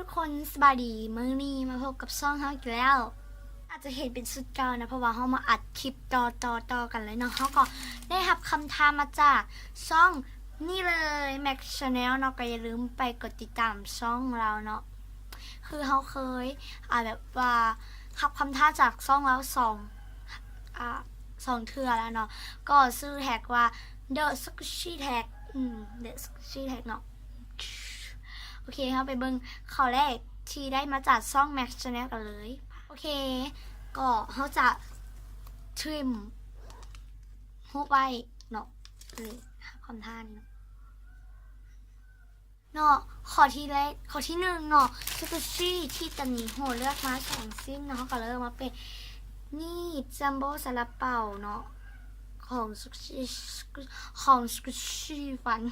ทุกคนสบายดีมื้อนี้มาพบกับช่องเฮาอีกแล้วอาจจะเห็นเป็นสุดเก่านะเพราะว่าเฮามาอัดคลิปต่อกันเลยเนาะเฮาก็ได้รับคำถามมาจากช่องนี่เลย Max Channel เนาะก็อย่าลืมไปกดติดตามช่องเราเนาะคือเฮาเคยแบบว่ารับคำถามจากช่องเราสองเทื่อแล้วเนาะก็ชื่อแท็กว่า The Sushi Tag The Sushi Tag เนาะโอเคครับไปเบิ่งข้อแรกที่ได้มาจากช่อง Max Channel กันเลยโอเคก็เขาจะทริมฮูปไว้เนาะเลยคำท่านี้เนาะข้อที่แรกข้อที่หนึ่งเนาะซูชิที่จะมีโหเลือกมา2สิ้นเนาะก็เลือกมาเป็นนี่จัมโบ้ซาลาเปาเนาะของซูชิฟัน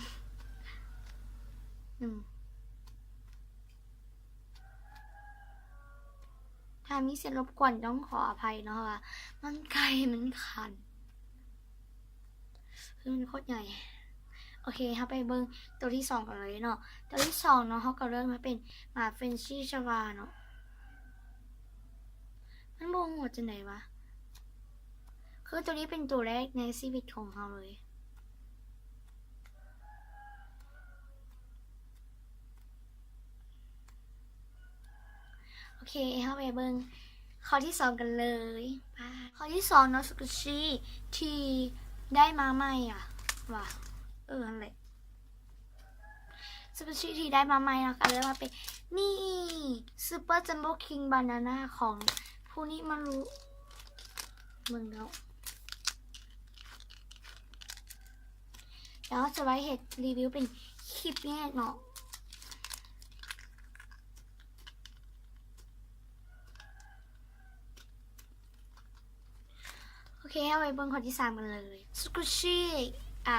ถ้ามีเสียงรบกวนต้องขออภัยเนาะว่ามันไกลมันคันคือมันโคตรใหญ่โอเคเขาไปเบิ้งตัวที่2กันเลยเนาะตัวที่2เนาะเขาก็เริ่มมาเป็นหมาเฟนชี่ชวาเนาะมันโมโหจะไหนวะคือตัวนี้เป็นตัวแรกในชีวิตของเขาเลยโอเคเข้าไปเบิ้งข้อที่2กันเลยข้อที่2เนาะสุกุชิที่ได้มาใหม่ว่ะอะไรซูเปอร์ชีที่ได้มาใหม่นะคะเริ่มมาเป็นนี่ซูเปอร์จัมโบ้คิงบานาน่าของผู้นี้มารู้มึงแล้วจะไว้เหตุรีวิวเป็นคลิปแยกเนาะโอเคเอาไว้เบิ้งข้อที่3กันเลยสกุชิ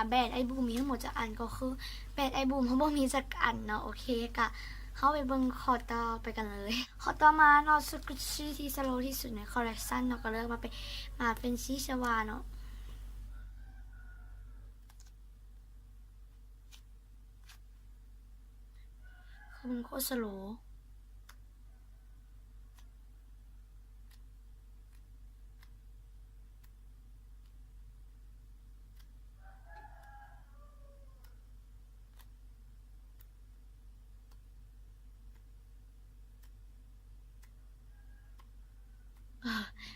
แบรนด์ไอบูมมีทั้งหมดจากอันก็คือแบรนด์ไอบูมเขาบอกมีจากอันเนาะโอเคกะเข้าไปเบิ้งขอต่อไปกันเลยขอต่อมาเนาะสกุชิที่สโลว์ที่สุดในคอลเลคชันเนาะก็เลือกมาเป็นชีชวาเนาะคือมันโคตรสโลว์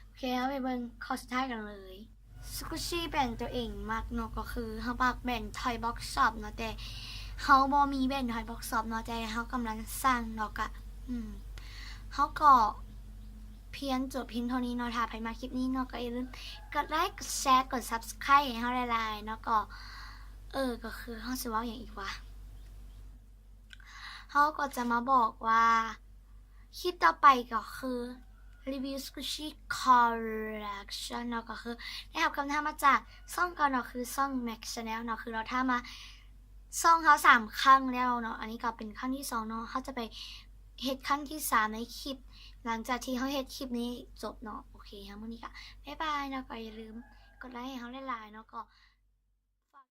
โอเคเอาไปเบิ้งข้อสุดท้ายกันเลยสกุชิแบรนด์ตัวเองมากเนาะก็คือเขาปักแบรนด์ทอยบ็อกช็อปเนาะแต่เขาบอมีแบรนด์ทอยบ็อกช็อปเนาะแต่เขากำลังสร้างเนาะกะเขาก็เพียงจบเพียงเท่านี้เนาะถ้าใครมาคลิปนี้เนาะก็อย่าลืมกดไลค์กดแชร์กด Subscribe ให้เขาหลายๆเนาะก็ก็คือเขาจะว่าอย่างอีกว่าเขาก็จะมาบอกว่าคลิปต่อไปก็คือรีวิวสกูชี่คอลเลคชันเนาะก็คือได้รับคำถามมาจากช่องก่อนเนาะคือช่อง Max Channel เนาะคือเราถ้ามาช่องเขา3 ครั้งแล้วเนาะอันนี้ก็เป็นครั้งที่2เนาะเขาจะไปเฮ็ดครั้งที่3ในคลิปหลังจากที่เขาเฮ็ดคลิปนี้จบเนาะโอเคค่ะมื้อนี้ก็บ๊ายบายเนาะก็อย่าลืมกดไลค์ให้เขาหลายๆเนาะก็